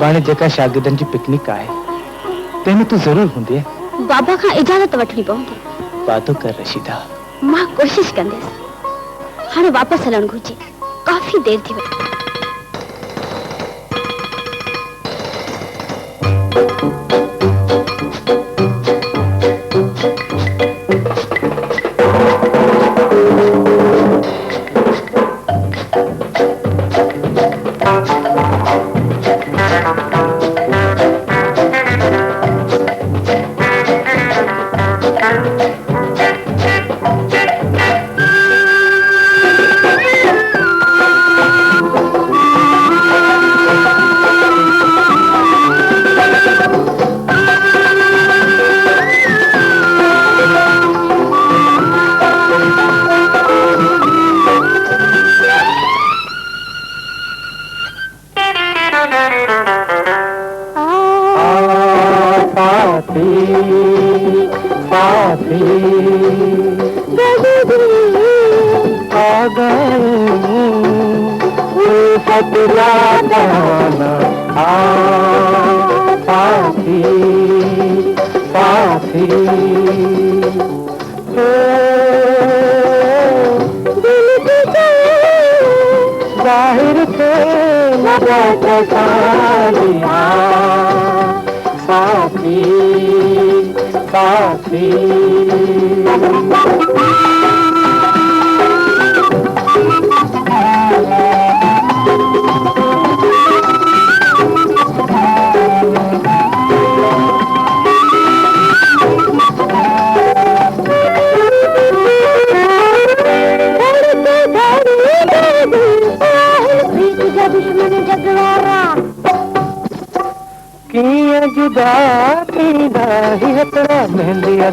सुभाणे जेका शागिर्दनि जी पिकनिक आहे तंहिंमें तूं ज़रूर हूंदीअ। बाबा खां इजाज़त वठणी पवंदी। वादो कर रशीदा। मां कोशिश कंदसि। हाणे वापसि हलणु घुर्जे, काफ़ी देर थी वई।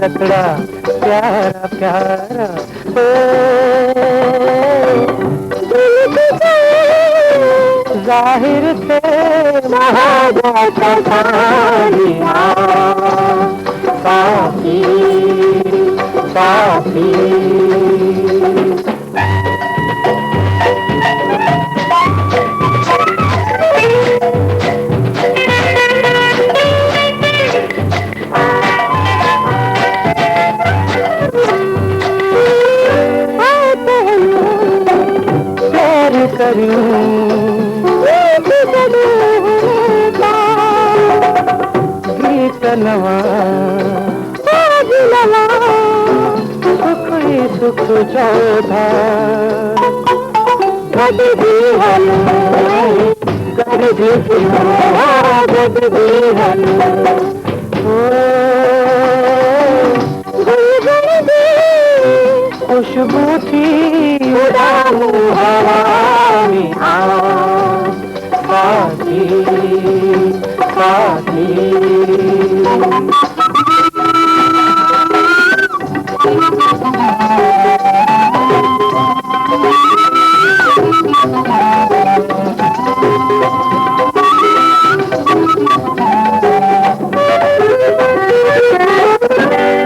रखड़ा प्यारा प्यारा जाहिर थे साथी साथी गीत नवा सुख ही सुख चौधा खुशबू थी साथी साथी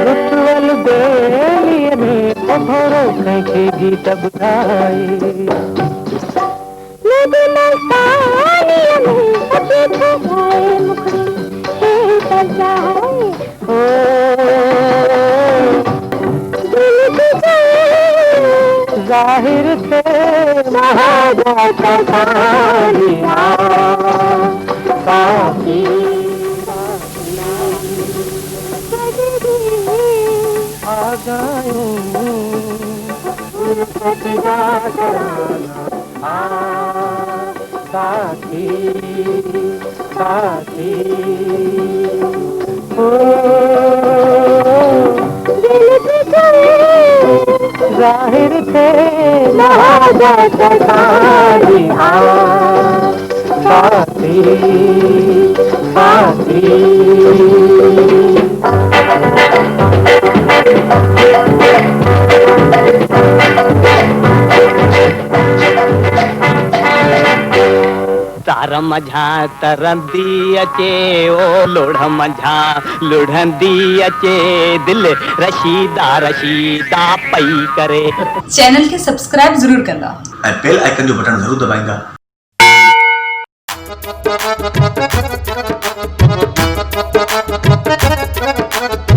रुतवल बेलिए में भरो के गीत बुधाए जाहिर थे साथी आ जाऊं साथी साथी जाहिर थे साथी साथी तार मझा तरंदी अचे ओ लोढ़ मझा लुढ़ंदी अचे दिल रशीदा रशीदा पई करे। चैनल के सब्सक्राइब जरूर करना और बेल आइकन जो बटन जरूर दबाएगा।